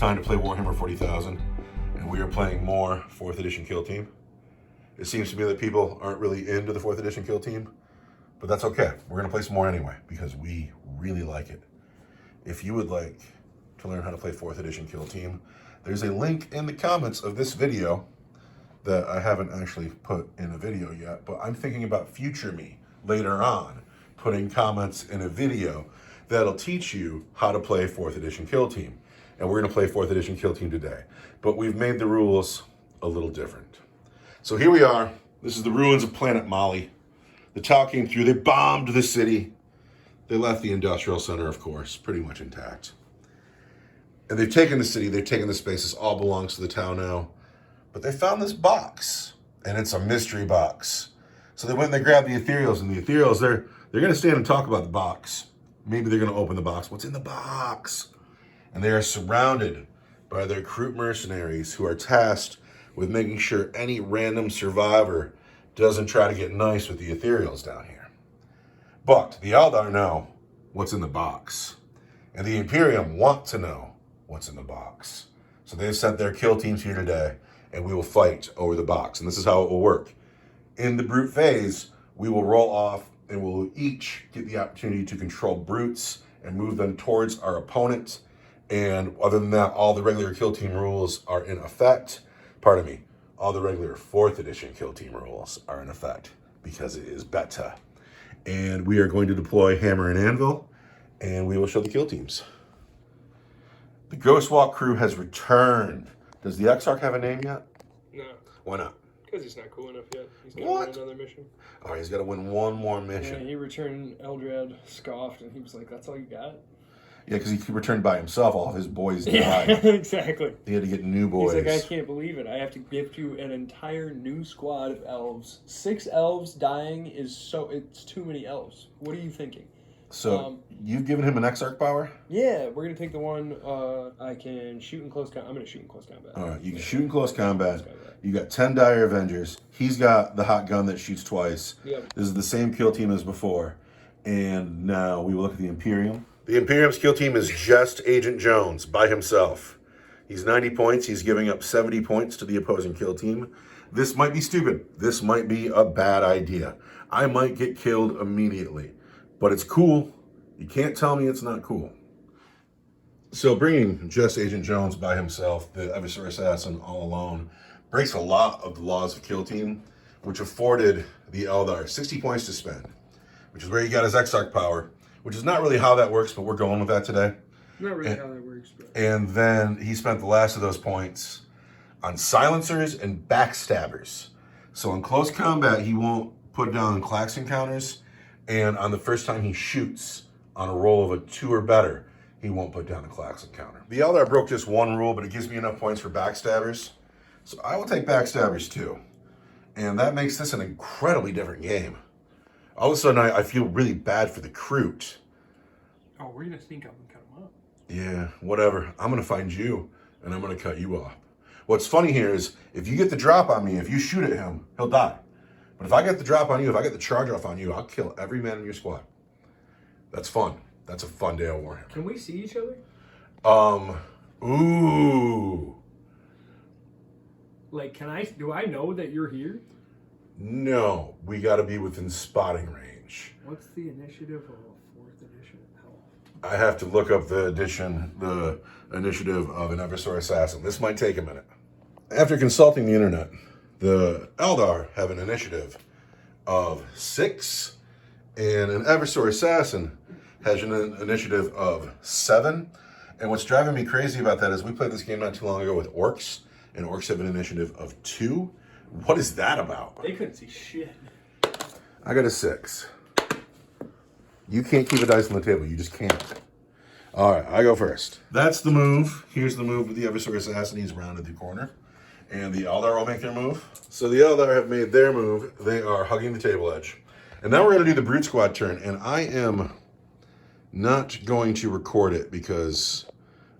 time to play Warhammer 40,000, and we are playing more 4th edition Kill Team. It seems to me that people aren't really into the 4th edition Kill Team, but that's okay. We're going to play some more anyway, because we really like it. If you would like to learn how to play 4th edition Kill Team, there's a link in the comments of this video that I haven't actually put in a video yet, but I'm thinking about future me later on, putting comments in a video that'll teach you how to play 4th edition Kill Team. And we're gonna play 4th edition Kill Team today. But we've made the rules a little different. So here we are. This is the ruins of Planet Molly. The Tau came through, they bombed the city. They left the industrial center, of course, pretty much intact. And they've taken the city, they've taken the space, this all belongs to the Tau now. But they found this box, and it's a mystery box. So they went and they grabbed the ethereals, and the ethereals, they're gonna stand and talk about the box. Maybe they're gonna open the box. What's in the box? And they are surrounded by their recruit mercenaries who are tasked with making sure any random survivor doesn't try to get nice with the ethereals down here. But the Aeldari know what's in the box. And the Imperium want to know what's in the box. So they've sent their kill teams here today, and we will fight over the box. And this is how it will work. In the brute phase, we will roll off and we'll each get the opportunity to control brutes and move them towards our opponent. And other than that, all the regular kill team rules are in effect. Pardon me, all the regular 4th edition kill team rules are in effect because it is beta. And we are going to deploy Hammer and Anvil, and we will show the kill teams. The Ghostwalk crew has returned. Does the Exarch have a name yet? No. Why not? Because he's not cool enough yet. He's got to win another mission. All right, he's got to win one more mission. Yeah, he returned. Eldred scoffed, and he was like, "That's all you got?" Yeah, because he returned by himself. All of his boys died. Yeah, exactly. He had to get new boys. He's like, "I can't believe it. I have to gift you an entire new squad of elves. 6 elves dying it's too many elves. What are you thinking?" So you've given him an Exarch power? Yeah, we're gonna take the one I can shoot in close combat. I'm gonna shoot in close combat. All right, you can shoot in close combat. You got 10 Dire Avengers. He's got the hot gun that shoots twice. Yep. This is the same kill team as before. And now we will look at the Imperium. The Imperium's kill team is just Agent Jones by himself. He's 90 points. He's giving up 70 points to the opposing kill team. This might be stupid. This might be a bad idea. I might get killed immediately. But it's cool. You can't tell me it's not cool. So bringing just Agent Jones by himself, the Eversor Assassin all alone, breaks a lot of the laws of Kill Team, which afforded the Aeldari 60 points to spend, which is where he got his Exarch power, which is not really how that works, but we're going with that today. Not really how that works. But... And then he spent the last of those points on silencers and backstabbers. So in close combat, he won't put down klaxon counters. And on the first time he shoots on a roll of a 2 or better, he won't put down a klaxon counter. The Eldar broke just one rule, but it gives me enough points for backstabbers. So I will take backstabbers too. And that makes this an incredibly different game. All of a sudden, I feel really bad for the Kroot. Oh, we're going to sneak up and cut him up. Yeah, whatever. I'm going to find you, and I'm going to cut you off. What's funny here is, if you get the drop on me, if you shoot at him, he'll die. But if I get the drop on you, if I get the charge off on you, I'll kill every man in your squad. That's fun. That's a fun day of Warhammer. Can we see each other? Ooh. Like, do I know that you're here? No, we got to be within spotting range. What's the initiative of a 4th edition elf? I have to look up the initiative of an Eversor Assassin. This might take a minute. After consulting the internet, the Eldar have an initiative of 6, and an Eversor Assassin has an initiative of 7. And what's driving me crazy about that is we played this game not too long ago with orcs, and orcs have an initiative of 2. What is that about? They couldn't see shit. I got a 6. You can't keep a dice on the table. You just can't. All right, I go first. That's the move. Here's the move with the Eversor Assassin. He's rounded the corner. And the Eldar will make their move. So the Eldar have made their move. They are hugging the table edge. And now we're going to do the Brute Squad turn. And I am not going to record it because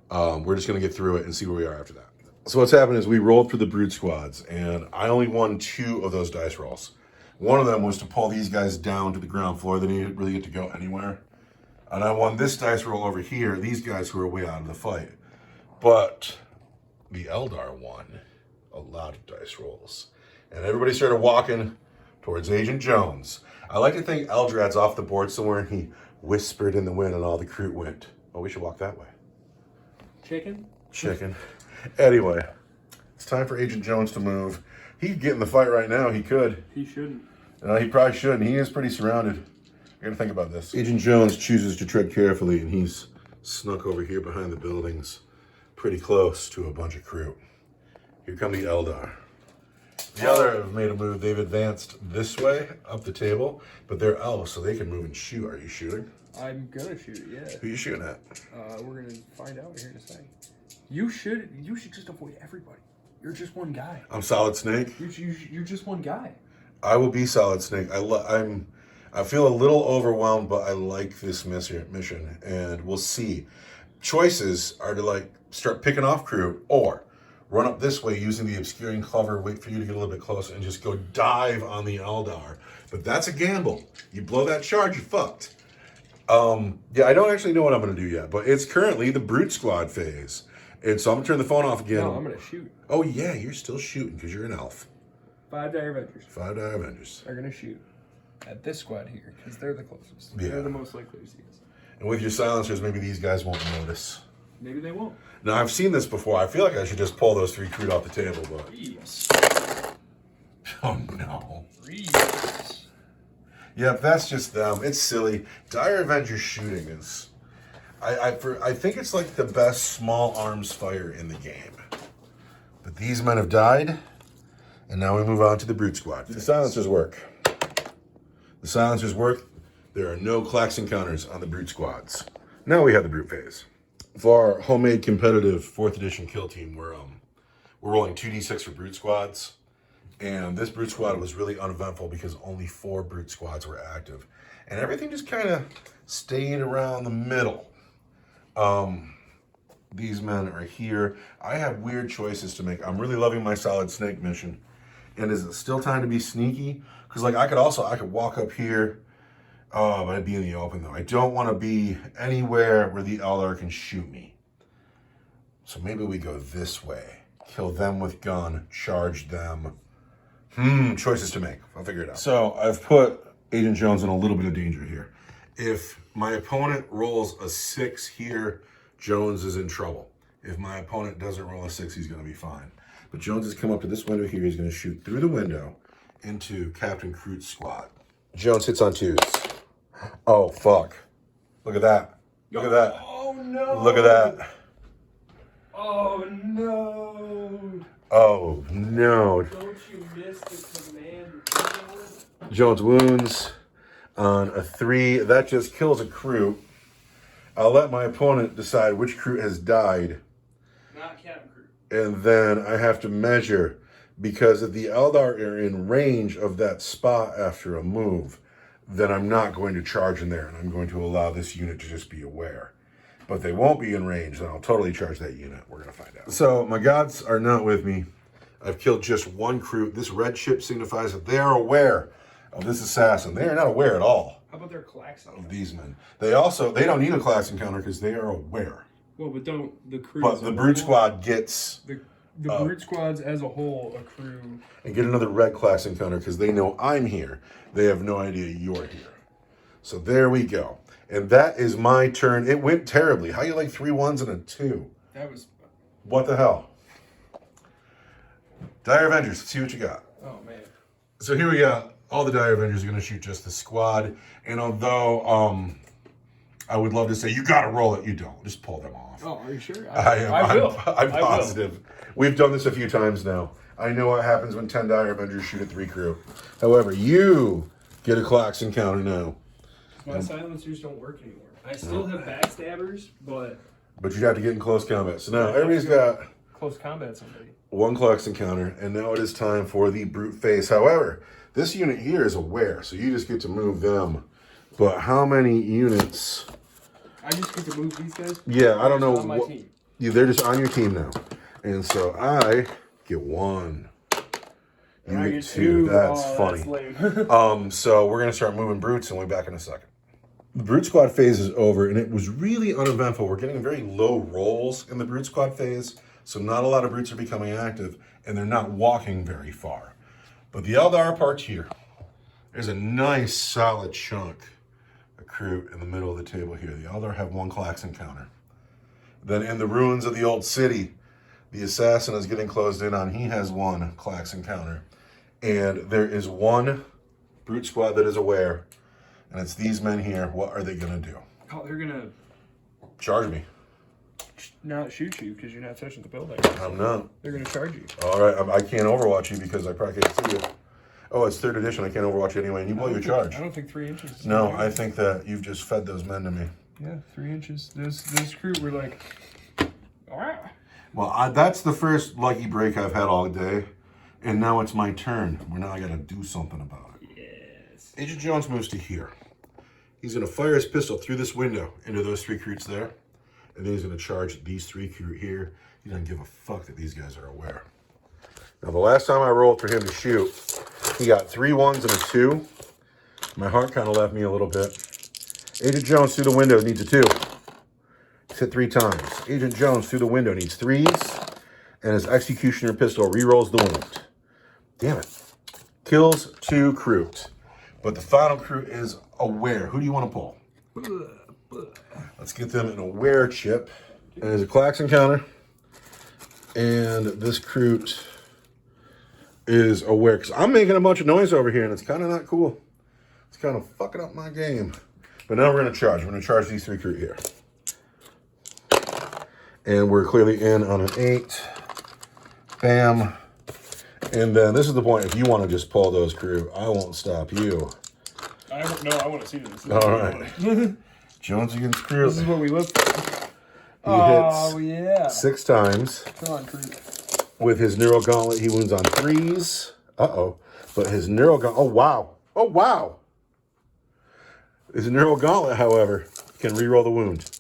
we're just going to get through it and see where we are after that. So what's happened is we rolled through the Brute Squads, and I only won 2 of those dice rolls. One of them was to pull these guys down to the ground floor. They didn't really get to go anywhere. And I won this dice roll over here, these guys who are way out of the fight. But the Eldar won a lot of dice rolls. And everybody started walking towards Agent Jones. I like to think Eldrad's off the board somewhere and he whispered in the wind and all the crew went, oh, we should walk that way. Chicken. Anyway, it's time for Agent Jones to move. He could get in the fight right now. He could. He shouldn't. He probably shouldn't. He is pretty surrounded. I gotta think about this. Agent Jones chooses to tread carefully, and he's snuck over here behind the buildings, pretty close to a bunch of crew. Here come the Eldar. The Eldar have made a move. They've advanced this way up the table, but they're elves, so they can move and shoot. Are you shooting? I'm gonna shoot, yeah. Who are you shooting at? We're gonna find out here in a second. You should just avoid everybody. You're just one guy. I'm Solid Snake. You're just one guy. I will be Solid Snake. I feel a little overwhelmed, but I like this mission, and we'll see. Choices are to start picking off crew, or run up this way using the obscuring cover, wait for you to get a little bit closer, and just go dive on the Eldar. But that's a gamble. You blow that charge, you're fucked. Yeah, I don't actually know what I'm going to do yet, but it's currently the Brute Squad phase. And so I'm going to turn the phone off again. No, I'm going to shoot. Oh, yeah, you're still shooting because you're an elf. 5 Dire Avengers. 5 Dire Avengers. Are going to shoot at this squad here because they're the closest. Yeah. They're the most likely to see us. And with your silencers, maybe these guys won't notice. Maybe they won't. Now, I've seen this before. I feel like I should just pull those 3 crew off the table, but... Reeves. Oh, no. Reeves. Yep, that's just them. It's silly. Dire Avengers shooting is... I think it's like the best small arms fire in the game. But these men have died, and now we move on to the Brute Squad. The silencers work. The silencers work. There are no clax encounters on the Brute Squads. Now we have the Brute phase. For our homemade competitive 4th edition kill team, we're rolling 2d6 for Brute Squads. And this Brute Squad was really uneventful because only 4 Brute Squads were active. And everything just kind of stayed around the middle. These men are here. I have weird choices to make. I'm really loving my Solid Snake mission. And is it still time to be sneaky? Because I could walk up here. Oh, but I'd be in the open though. I don't want to be anywhere where the Eldar can shoot me. So maybe we go this way. Kill them with gun. Charge them. Choices to make. I'll figure it out. So I've put Agent Jones in a little bit of danger here. If my opponent rolls a 6 here, Jones is in trouble. If my opponent doesn't roll a 6, he's going to be fine. But Jones has come up to this window here. He's going to shoot through the window into Captain Kroot's squad. Jones hits on 2s. Oh, fuck. Look at that. Look at that. Oh, no. Look at that. Oh, no. Oh, no. Don't you miss the command? Jones wounds on a 3. That just kills a crew. I'll let my opponent decide which crew has died. Not Captain Kroot. And then I have to measure, because if the Eldar are in range of that spot after a move, then I'm not going to charge in there, and I'm going to allow this unit to just be aware. But they won't be in range, then I'll totally charge that unit. We're going to find out. So my gods are not with me. I've killed just 1 crew. This red chip signifies that they are aware of this assassin. They are not aware at all. How about their clax Of these men. They don't need a class encounter because they are aware. Well, but don't the crew. But the Brute Squad gets... The Brute Squads as a whole accrue. And get another red class encounter because they know I'm here. They have no idea you're here. So there we go. And that is my turn. It went terribly. How you like 3 1s and a 2? That was... What the hell? Dire Avengers, let's see what you got. Oh, man. So here we got all the Dire Avengers are going to shoot just the squad. And although I would love to say, you got to roll it, you don't. Just pull them off. Oh, are you sure? I will. I'm positive. We've done this a few times now. I know what happens when 10 Dire Avengers shoot at 3 crew. However, you get a Clax encounter now. My silencers don't work anymore. I still have backstabbers, but you'd have to get in close combat. So now everybody's got close combat somebody. 1 Clax encounter, and now it is time for the Brute phase. However, this unit here is aware, so you just get to move them. But how many units? I just get to move these guys? Yeah, I don't know. On my team. Yeah, they're just on your team now. And so I get 1. You get 2. That's funny. That's lame. So we're going to start moving brutes, and we'll be back in a second. The Brute Squad phase is over, and it was really uneventful. We're getting very low rolls in the Brute Squad phase, so not a lot of Brutes are becoming active, and they're not walking very far. But the Aeldari part's here. There's a nice solid chunk of crew in the middle of the table here. The Aeldari have 1 Klax encounter. Then in the ruins of the old city, the assassin is getting closed in on. He has 1 Klax encounter. And there is 1 Brute Squad that is aware, and it's these men here. What are they going to do? Oh, they're going to Charge me. not shoot you because you're not touching the building. I'm not. They're going to charge you. All right, I can't overwatch you because I probably can't see you. Oh, it's 3rd edition. I can't overwatch you anyway, and you blow your charge. I don't think 3 inches. Is No, I think that you've just fed those men to me. Yeah, 3 inches. This crew were like, ah. Well, that's the first lucky break I've had all day, and now it's my turn. Where now I got to do something about it. Yes. Agent Jones moves to here. He's going to fire his pistol through this window into those 3 recruits there, and then he's going to charge these 3 recruits here. He doesn't give a fuck that these guys are aware. Now, the last time I rolled for him to shoot, he got 3 1s and a 2. My heart kind of left me a little bit. Agent Jones through the window needs a 2. He's hit 3 times. Agent Jones through the window needs 3s, and his executioner pistol re-rolls the wound. Damn it. Kills 2 recruits. But the final crew is aware. Who do you want to pull? Let's get them an aware chip. And there's a Klax encounter. And this recruit is aware. Because I'm making a bunch of noise over here, and it's kind of not cool. It's kind of fucking up my game. But now we're going to charge. We're going to charge these 3 recruits here. And we're clearly in on an 8. Bam. And then this is the point. If you want to just pull those crew, I won't stop you. I want to see this. All right. Jones against crew. This is what we live for. He hits yeah. 6 times. Come on, crew. With his neural gauntlet, he wounds on 3s. Uh-oh. But his neural gauntlet... Oh, wow. Oh, wow. His neural gauntlet, however, can re-roll the wound.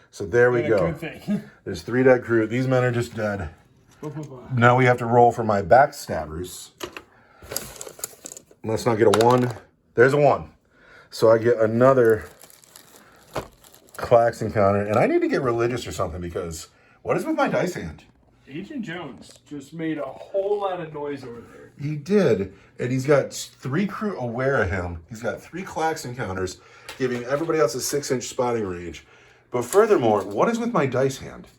So there we go. Good thing. There's 3 dead crew. These men are just dead. Now we have to roll for my backstabbers. Let's not get a 1. There's a 1. So I get another Klax encounter. And I need to get religious or something because what is with my dice hand? Agent Jones just made a whole lot of noise over there. He did. And he's got 3 crew aware of him. He's got 3 Klax encounters, giving everybody else a 6-inch spotting range. But furthermore, what is with my dice hand?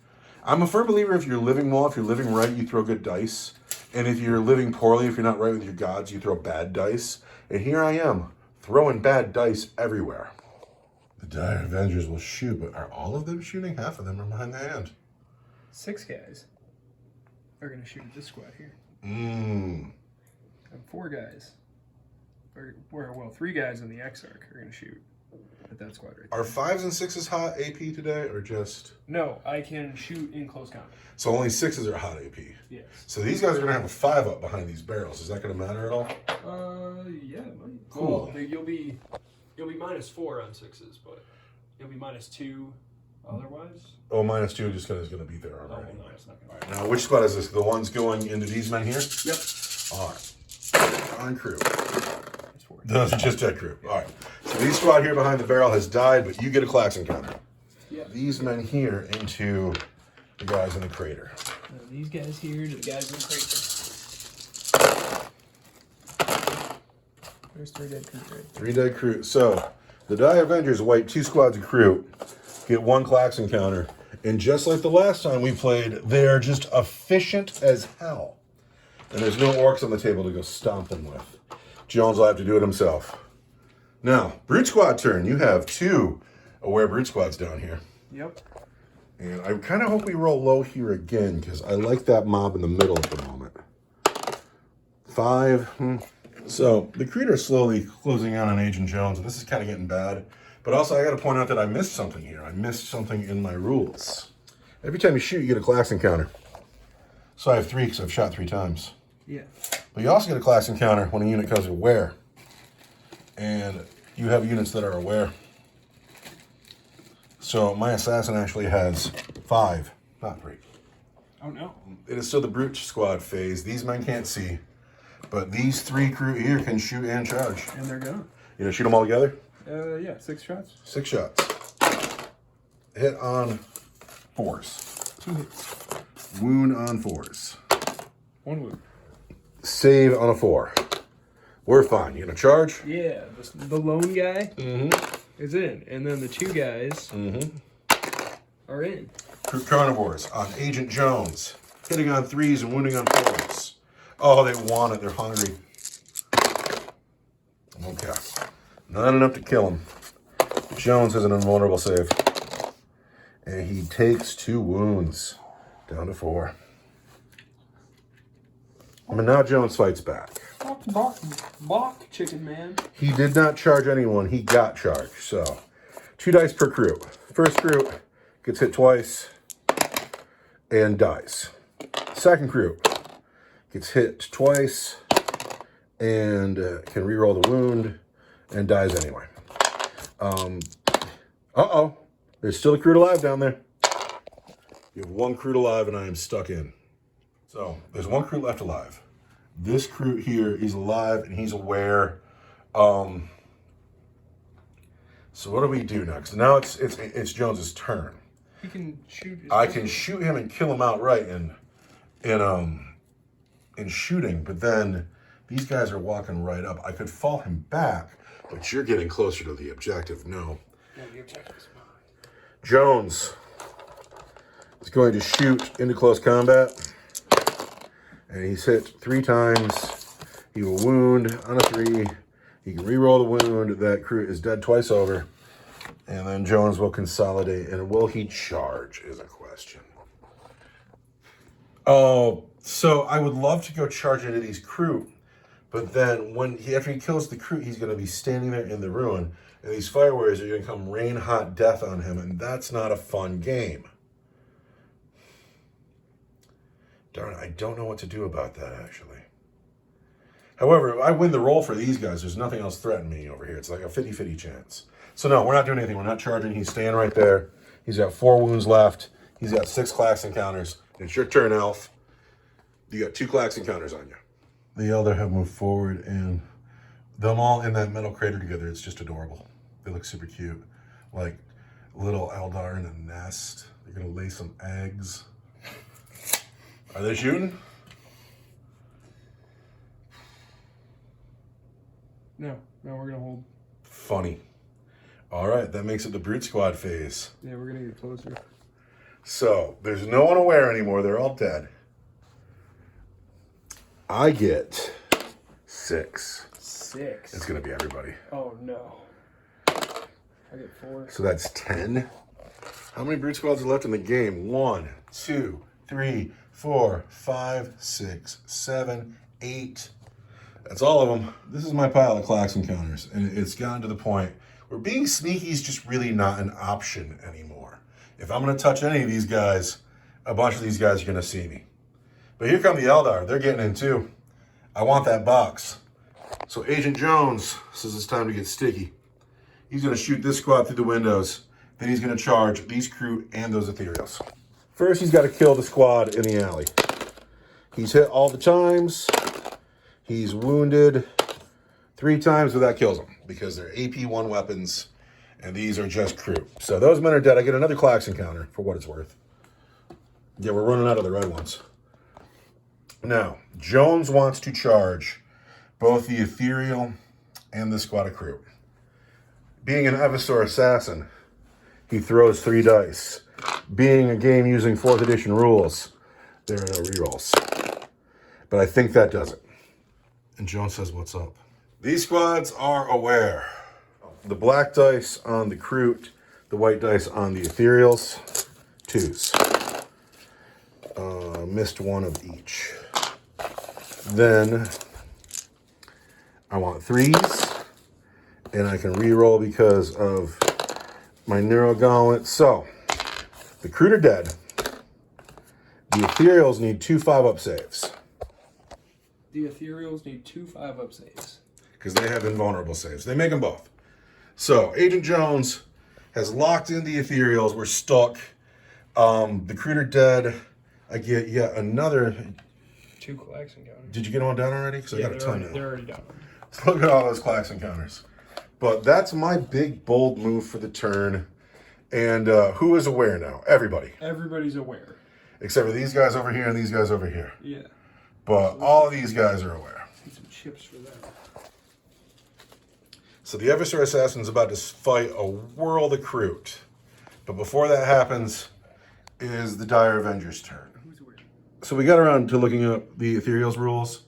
I'm a firm believer if you're living well, if you're living right, you throw good dice. And if you're living poorly, if you're not right with your gods, you throw bad dice. And here I am, throwing bad dice everywhere. The Dire Avengers will shoot, but are all of them shooting? Half of them are behind the hand. 6 guys are going to shoot at this squad here. And 4 guys. Well, 3 guys in the X-Arc are going to shoot at that squad right there. Are 5s and 6s hot AP today, or just... No, I can shoot in close combat. So only 6s are hot AP? Yes. So these guys are going to have a 5 up behind these barrels. Is that going to matter at all? Yeah, it might. Cool. Well, you'll be -4 on 6s, but you'll be -2 otherwise. Oh, -2 just because it's going to be there Oh, already. no, it's not going All right, now, which squad is this? The ones going into these men here? Yep. All right. On crew. It's 4. Those are just dead crew. All right. So these squad here behind the barrel has died, but you get a Klax encounter. Yeah. These men here into the guys in the crater. Now these guys here to the guys in the crater. There's 3 dead crew right there. 3 dead crew. So the Dire Avengers wipe 2 squads of crew, get 1 Klax encounter, and just like the last time we played, they are just efficient as hell. And there's no orcs on the table to go stomp them with. Jones will have to do it himself. Now, Brute Squad turn. You have 2 aware Brute Squads down here. Yep. And I kind of hope we roll low here again, because I like that mob in the middle at the moment. 5. So, the Creator is slowly closing out on Agent Jones, and this is kind of getting bad. But also, I got to point out that I missed something here. I missed something in my rules. Every time you shoot, you get a Klax encounter. So I have 3, because I've shot 3 times. Yeah. But you also get a Klax encounter when a unit goes aware. And you have units that are aware. So my assassin actually has 5, not 3. Oh, no. It is still the Brute Squad phase. These men can't see. But these 3 crew here can shoot and charge. And they're gone. You know, shoot them all together? Yeah, 6 shots. 6 shots. Hit on 4s. 2 hits. Wound on 4s. 1 wound. Save on a 4. We're fine. You gonna charge? Yeah, the lone guy is in, and then the 2 guys are in. Troop carnivores on Agent Jones. Hitting on 3s and wounding on 4s. Oh, they want it. They're hungry. Okay. Not enough to kill him. Jones has an invulnerable save. And he takes 2 wounds. Down to 4. And now Jones fights back. Balk, chicken man. He did not charge anyone. He got charged. So, 2 dice per crew. First crew gets hit twice and dies. Second crew gets hit twice and can reroll the wound and dies anyway. Uh-oh. There's still a crew alive down there. You have 1 crew alive and I am stuck in. So, there's 1 crew left alive. This crew here, he's alive and he's aware. So what do we do next? Now it's Jones's turn. He can shoot. I can shoot him and kill him outright in shooting, but then these guys are walking right up. I could fall him back, but you're getting closer to the objective. No. Yeah, the objective is mine. Jones is going to shoot into close combat. And he's hit 3 times. He will wound on a 3. He can reroll the wound. That crew is dead twice over. And then Jones will consolidate. And will he charge is a question. Oh, so I would love to go charge into these crew. But then after he kills the crew, he's going to be standing there in the ruin. And these fire warriors are going to come rain hot death on him. And that's not a fun game. Darn, I don't know what to do about that, actually. However, if I win the roll for these guys, there's nothing else threatening me over here. It's like a 50-50 chance. So no, we're not doing anything. We're not charging. He's staying right there. He's got 4 wounds left. He's got 6 clax encounters. It's your turn, Elf. You got 2 clax encounters on you. The Elder have moved forward, and them all in that metal crater together. It's just adorable. They look super cute. Like little Aeldari in a nest. They're going to lay some eggs. Are they shooting? No, we're gonna hold. Funny. All right, that makes it the Brute Squad phase. Yeah, we're gonna get closer. So, there's no one aware anymore. They're all dead. I get 6. 6. It's going to be everybody. Oh, no. I get 4. So that's 10. How many Brute Squads are left in the game? 1, 2, 3, 4, 5, 6, 7, 8. That's all of them. This is my pile of clax encounters, and it's gotten to the point where being sneaky is just really not an option anymore. If I'm going to touch any of these guys, a bunch of these guys are going to see me. But here come the Eldar. They're getting in too. I want that box. So Agent Jones says it's time to get sticky. He's going to shoot this squad through the windows. Then he's going to charge these crew and those ethereals. First, he's got to kill the squad in the alley. He's hit all the times. He's wounded 3 times, but that kills him because they're AP1 weapons, and these are just crew. So those men are dead. I get another clax encounter for what it's worth. Yeah, we're running out of the red ones. Now, Jones wants to charge both the ethereal and the squad of crew. Being an Evisor assassin, he throws 3 dice. Being a game using 4th edition rules, there are no rerolls. But I think that does it. And Jones says, what's up? These squads are aware. The black dice on the Crute, the white dice on the ethereals. 2s. Missed 1 of each. Then I want 3s. And I can re-roll because of my Neuro Gauntlet. So, the Crute are dead. The ethereals need 2 5-up saves. The ethereals need 2 5-up saves. Because they have invulnerable saves. They make them both. So, Agent Jones has locked in the ethereals. We're stuck. The Crute are dead. I get yet another... 2 clax encounters. Did you get them all done already? Because I got a ton now. They're already done. Let's look at all those clax encounters. But that's my big, bold move for the turn. And who is aware now? Everybody. Everybody's aware. Except for these guys over here and these guys over here. Yeah. But all of these guys are aware. Need some chips for that. So the Adversary Assassin's about to fight a World of Crute. But before that happens is the Dire Avenger's turn. Who's aware? So we got around to looking up the Ethereal's rules,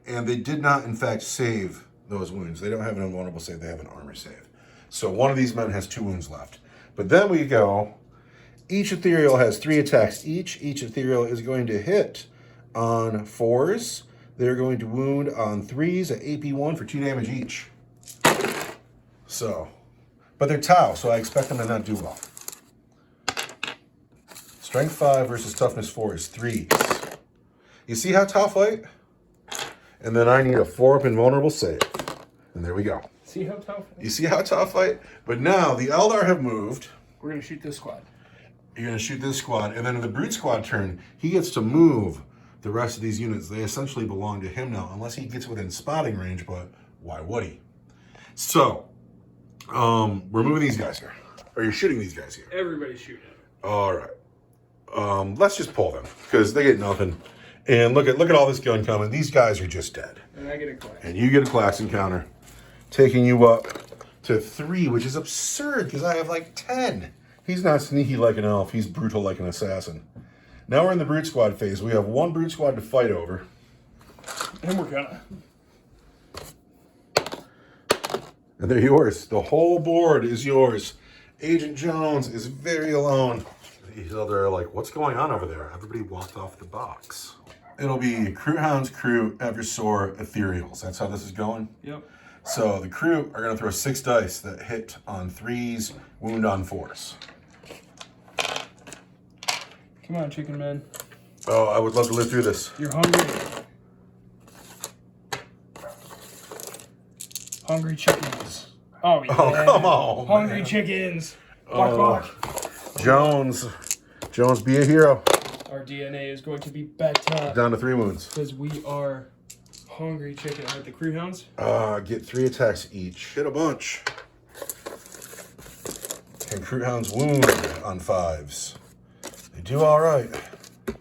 and they did not, in fact, save those wounds. They don't have an invulnerable save, they have an armor save. So one of these men has 2 wounds left. But then we go, each Ethereal has 3 attacks each. Each Ethereal is going to hit on 4s. They're going to wound on 3s at AP1 for 2 damage each. So, but they're Tau, so I expect them to not do well. Strength 5 versus Toughness 4 is 3s. You see how Tau fight? And then I need a 4-up invulnerable save. And there we go. See how tough? You see how Tau fight? But now the Eldar have moved. We're gonna shoot this squad. You're going to shoot this squad, and then in the Brute Squad turn, he gets to move the rest of these units. They essentially belong to him now, unless he gets within spotting range, but why would he? So, we're moving these guys here. Or you're shooting these guys here. Everybody's shooting. All right. Let's just pull them, because they get nothing. And look at all this gun coming. These guys are just dead. And I get a class. And you get a class encounter, taking you up to 3, which is absurd, because I have like 10. He's not sneaky like an elf. He's brutal like an assassin. Now we're in the Brute Squad phase. We have 1 Brute Squad to fight over. And we're gonna. And they're yours. The whole board is yours. Agent Jones is very alone. He's out there like, what's going on over there? Everybody walked off the box. It'll be Crute Hounds, Crute, Eversor, Ethereals. That's how this is going? Yep. So the Crute are going to throw 6 dice that hit on 3s, wound on 4s. Come on, chicken man. Oh, I would love to live through this. You're hungry. Hungry chickens. Oh, yeah. Oh, come on, Hungry man. chickens. Walk, walk. Jones, be a hero. Our DNA is going to be better. Down to 3 wounds. Because we are hungry chicken. With the Crute Hounds? Get 3 attacks each. Hit a bunch. Can Crute Hounds wound on 5s? They do all right. Look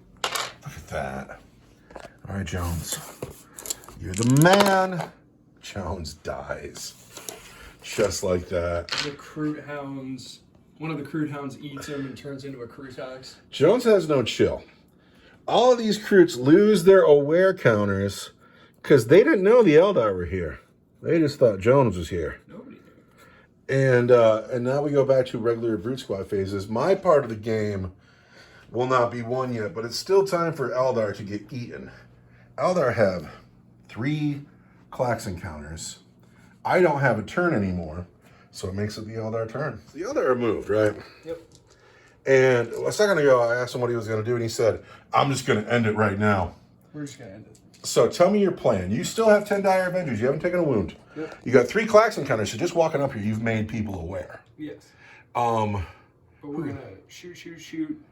at that. All right, Jones. You're the man. Jones dies. Just like that. The Crute Hounds. One of the Crute Hounds eats him and turns into a Crutox. Jones has no chill. All of these Crutes lose their aware counters because they didn't know the Eldar were here. They just thought Jones was here. Nobody knew. And now we go back to regular Brute Squad phases. My part of the game will not be won yet, but it's still time for Eldar to get eaten. Eldar have 3 Klax encounters. I don't have a turn anymore, so it makes it the Eldar turn. The Eldar are moved, right? Yep. And a second ago, I asked him what he was going to do, and he said, I'm just going to end it right now. We're just going to end it. So tell me your plan. You still have 10 Dire Avengers. You haven't taken a wound. Yep. You got 3 Klax encounters, so just walking up here, you've made people aware. Yes. Um, But we're going to shoot,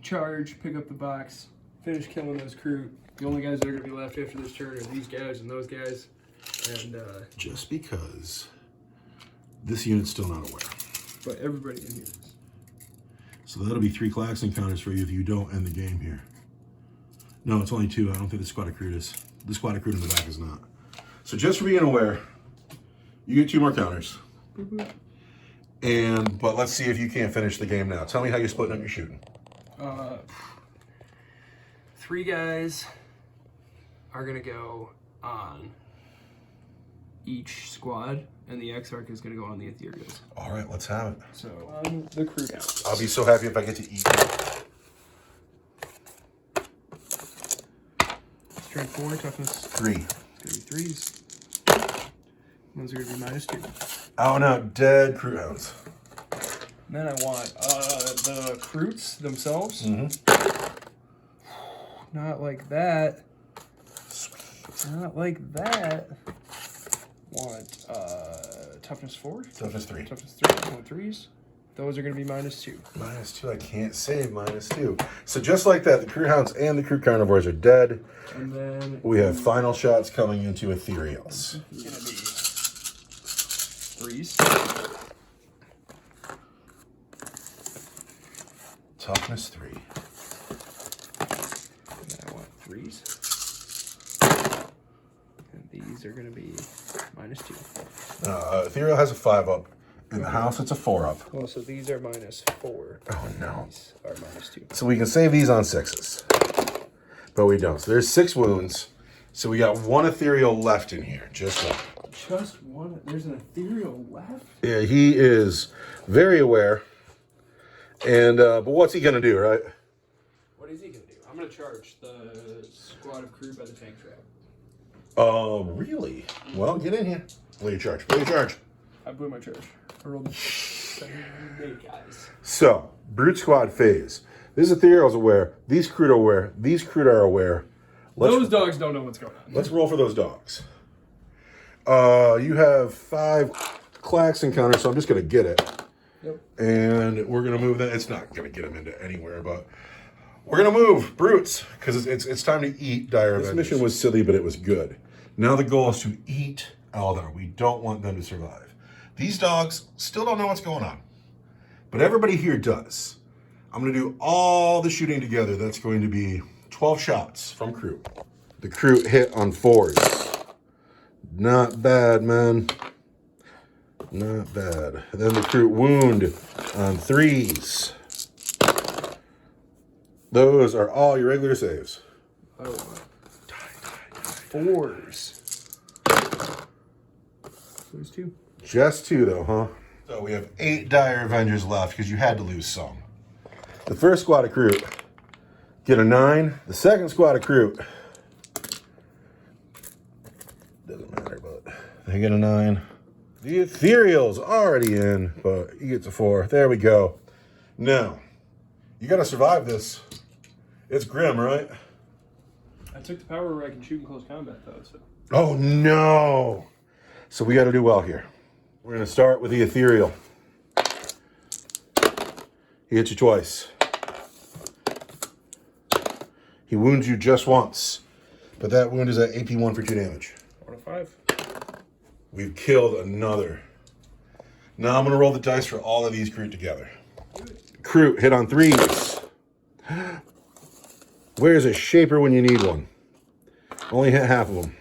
charge, pick up the box, finish killing those crew. The only guys that are going to be left after this turn are these guys and those guys. And just because this unit's still not aware. But everybody in here is. So that'll be 3 Klax encounters for you if you don't end the game here. No, it's only 2. I don't think the Squad of Crute is. The Squad of Crute in the back is not. So just for being aware, you get 2 more counters. But let's see if you can't finish the game now. Tell me how you're splitting up your shooting. 3 guys are going to go on each squad, and the Exarch is going to go on the Ethereals. All right, let's have it. So, on the crew count. I'll be so happy if I get to eat. Strength 4, toughness 3. It's going to be 3s. Ones are going to be -2. Out and out dead Crute Hounds. Then I want the Crutes themselves. Not like that. Not like that. Want toughness 4? Toughness 3. Toughness 3. Want 3s. Those are going to be -2. -2. I can't save -2. So just like that, the Crute Hounds and the Crute Carnivores are dead. And then We have final shots coming into Ethereals. it's going to be Threes. Toughness 3. And I want threes. And these are going to be -2. Ethereal has a 5 up. In the house, it's a 4 up. Well, so these are -4. Oh, no. These are -2. So we can save these on 6s. But we don't. So there's 6 wounds. So we got 1 ethereal left in here. Just one. Just one. There's an ethereal left? Yeah, he is very aware. And, but what's he going to do, right? What is he going to do? I'm going to charge the squad of crew by the tank trap. Oh, really? Well, get in here. What do you charge? What do you charge? I blew my charge. I rolled 7 guys. So, Brute Squad phase. This Ethereal's aware. These Crude are aware. These Crude are aware. Those dogs don't know what's going on. Let's roll for those dogs. You have 5 clacks encounters, so I'm just going to get it. Yep. And we're going to move that. It's not going to get them into anywhere, but we're going to move Brutes because it's time to eat Dire Avengers. This mission was silly, but it was good. Now the goal is to eat Aeldari. We don't want them to survive. These dogs still don't know what's going on, but everybody here does. I'm going to do all the shooting together. That's going to be 12 shots from crew. The crew hit on 4s. Not bad, man. Not bad. Then the crew wound on 3s. Those are all your regular saves. I want 4s. Lose 2. Just 2, though, huh? So we have 8 Dire Avengers left because you had to lose some. The first squad of crew get a 9. The second squad of crew doesn't matter, but they get a 9. The Ethereal's already in, but he gets a 4. There we go. Now, you got to survive this. It's grim, right? I took the power where I can shoot in close combat, though. So. Oh, no. So we got to do well here. We're going to start with the Ethereal. He hits you twice. He wounds you just once. But that wound is at AP 1 for 2 damage. 1 to 5. We've killed another. Now I'm going to roll the dice for all of these crew together. Crew hit on 3s. Where's a shaper when you need one? Only hit half of them.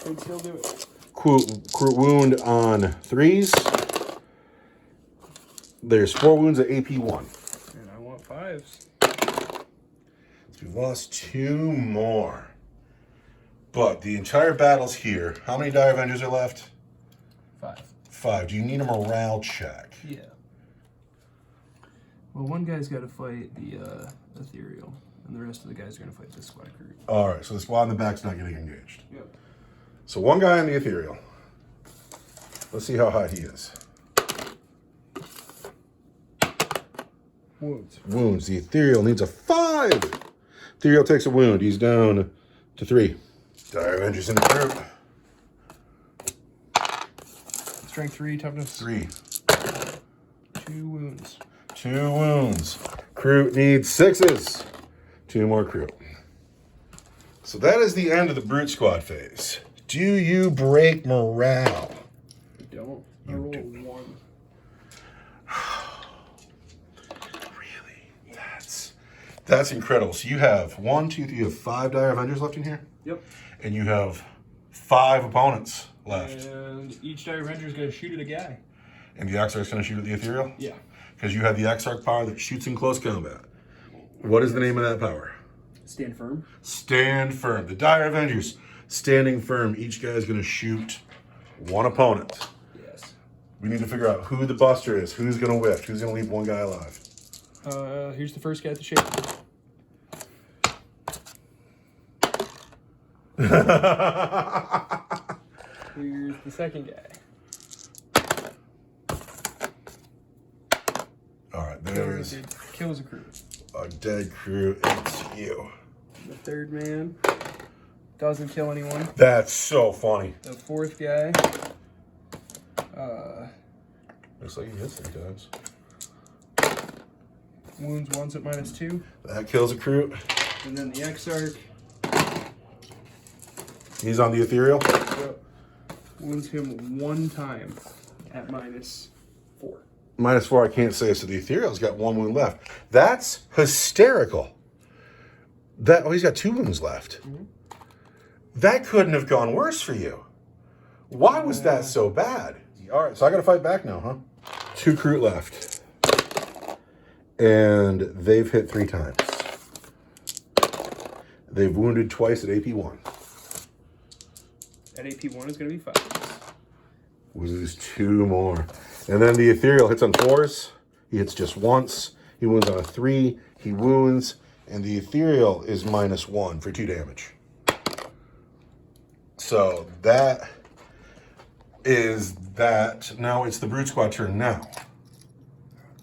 Can still do it. Crew wound on 3s. There's 4 wounds at AP 1. And I want 5s. So we've lost 2 more. But the entire battle's here. How many Dire Avengers are left? 5. 5. Do you need a morale check? Yeah. Well, one guy's got to fight the Ethereal, and the rest of the guys are going to fight this squad crew. All right, so the squad in the back's not getting engaged. Yep. So one guy in the Ethereal. Let's see how high he is. Wounds. Wounds. The Ethereal needs a 5. Ethereal takes a wound. He's down to 3. Dire Avengers in the group. Strength 3, toughness 3. 2 wounds. 2 wounds. Crew needs 6s. 2 more crew. So that is the end of the Brute Squad phase. Do you break morale? Don't. I roll 1. Really? That's incredible. So you have 1, 2, 3, you have 5 Dire Avengers left in here? Yep. And you have 5 opponents left. And each Dire Avenger's going to shoot at a guy. And the Exarch's going to shoot at the Ethereal? Yeah. Because you have the Exarch power that shoots in close combat. What is the name of that power? Stand firm. Stand firm. The Dire Avengers standing firm. Each guy is going to shoot 1 opponent. Yes. We need to figure out who the buster is, who's going to whiff, who's going to leave 1 guy alive. Here's the first guy at the shape. Here's the second guy. All right, there's It kills a crew. a dead crew. It's you. The third man doesn't kill anyone. That's so funny. The fourth guy. Looks like he hits 3 times. Wounds once at -2. That kills a crew. And then the Exarch. He's on the Ethereal. Wounds him 1 time at -4. -4, I can't say. So the Ethereal's got 1 wound left. That's hysterical. He's got 2 wounds left. Mm-hmm. That couldn't have gone worse for you. Why was that so bad? All right, so I got to fight back now, huh? 2 Kroot left. And they've hit 3 times. They've wounded twice at AP1. At AP1 is going to be 5. We'll lose 2 more. And then the Ethereal hits on 4s. He hits just once. He wounds on a 3. He wounds. And the Ethereal is -1 for 2 damage. So that is that. Now it's the Brute Squad turn now.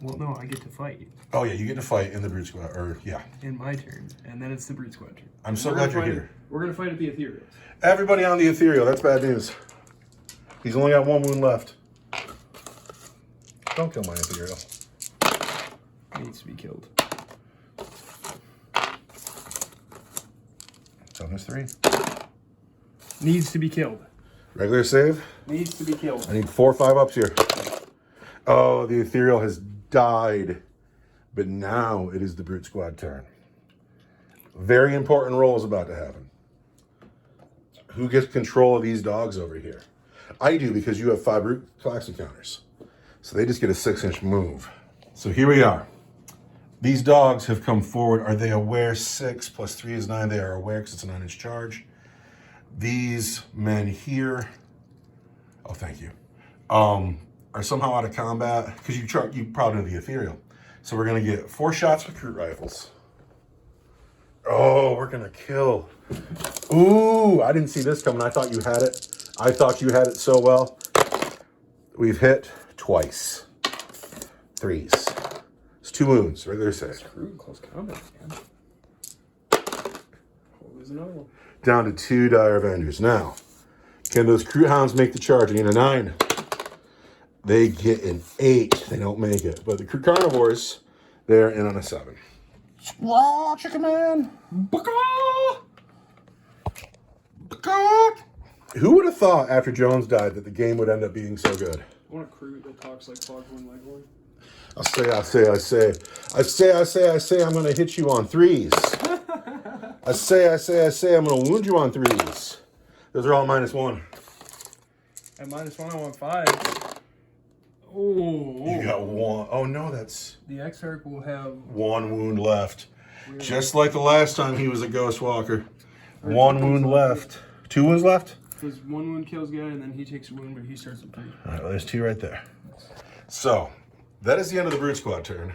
Well, no, I get to fight. Oh, yeah, you get to fight in the Brute Squad. Or, yeah. In my turn. And then it's the Brute Squad turn. I'm so glad you're here. We're going to fight at the Ethereal. Everybody on the Ethereal. That's bad news. He's only got 1 wound left. Don't kill my Ethereal. Needs to be killed. So there's 3. Needs to be killed. Regular save. Needs to be killed. I need 4 or 5 ups here. Oh, the Ethereal has died. But now it is the Brute Squad turn. Very important roll is about to happen. Who gets control of these dogs over here? I do, because you have 5 Brute Clax encounters. So they just get a 6-inch move. So here we are. These dogs have come forward. Are they aware? 6 plus 3 is 9. They are aware because it's a 9-inch charge. These men here, oh, thank you, are somehow out of combat because you probably know the Ethereal. So we're going to get 4 shots with Kroot rifles. Oh, we're going to kill. Ooh, I didn't see this coming. I thought you had it. I thought you had it so well. We've hit twice. 3s. It's 2 wounds, regular save. Kroot close combat, man. Oh, there's another one. Down to 2 Dire Avengers. Now, can those Kroot Hounds make the charge? I need a 9. They get an 8. They don't make it. But the Kroot Carnivores, they're in on a 7. Squaw, chicken man. Baka! Baka! Who would have thought after Jones died that the game would end up being so good? I want a Kroot that talks like Foghorn Leghorn. I say, I'm going to hit you on 3s. I say, I'm going to wound you on 3s. Those are all -1. At -1, I want 5. Oh. You got 1. Oh, no, that's... The Exarch will have 1 wound left. Weird. Just like the last time he was a Ghost Walker. 1 wound left. 2 wounds left? Because 1 wound kills guy, and then he takes a wound, but he starts with 3. All right, well, there's 2 right there. So, that is the end of the Brute Squad turn.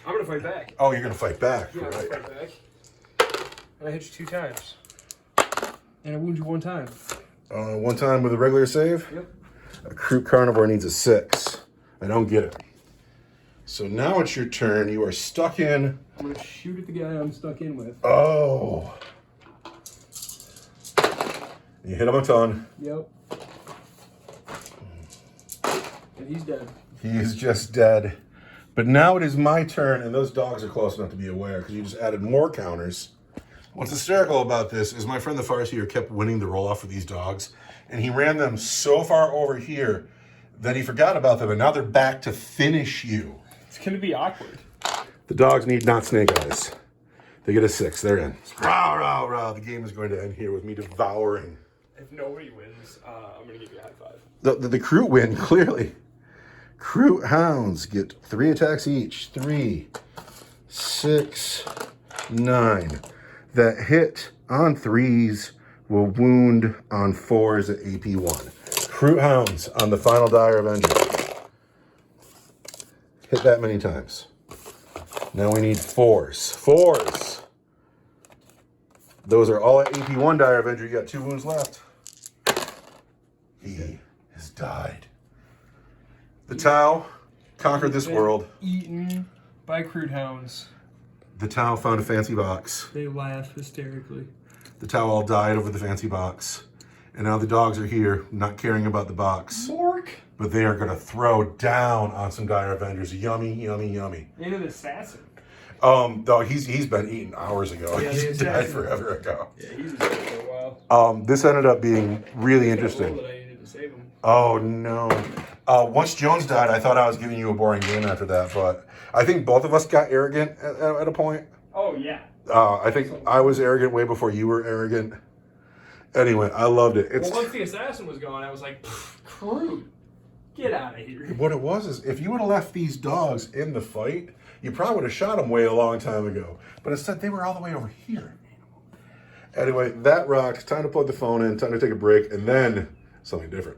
I'm going to fight back. Oh, you're going to fight back. Yeah, right. I'm going to fight back. And I hit you 2 times. And I wound you 1 time. 1 time with a regular save? Yep. A Kroot Carnivore needs a 6. I don't get it. So now it's your turn. You are stuck in. I'm going to shoot at the guy I'm stuck in with. Oh. You hit him a ton. Yep. And he's dead. He is just dead. But now it is my turn, and those dogs are close enough to be aware because you just added more counters. What's hysterical about this is my friend the Farseer kept winning the roll-off for these dogs, and he ran them so far over here that he forgot about them, and now they're back to finish you. It's going to be awkward. The dogs need not snake eyes. They get a 6. They're in. Rah, rah, rah. The game is going to end here with me devouring. If nobody wins, I'm going to give you a high 5. The Kroot win, clearly. Kroot Hounds get 3 attacks each. 3, 6, 9. That hit on 3s will wound on 4s at AP1. Kroot Hounds on the final Dire Avenger. Hit that many times. Now we need 4s. 4s. Those are all at AP1 Dire Avenger. You got 2 wounds left. He has died. The Tau conquered this world. Eaten by Kroot Hounds. The Tau found a fancy box. They laugh hysterically. The Tau all died over the fancy box. And now the dogs are here, not caring about the box. Mork! But they are going to throw down on some Dire Avengers. Yummy, yummy, yummy. And an assassin. Though he's been eaten hours ago. Yeah, he died forever ago. Yeah, he's been dead for a while. This ended up being really interesting. That I needed to save him. Oh, no. Once Jones died, I thought I was giving you a boring game after that, but I think both of us got arrogant at a point. Oh, yeah. I think I was arrogant way before you were arrogant. Anyway, I loved it. Well, once the assassin was gone, I was like, crew, get out of here. What it was is, if you would have left these dogs in the fight, you probably would have shot them way a long time ago. But instead, they were all the way over here. Anyway, that rocked. Time to plug the phone in. Time to take a break, and then something different.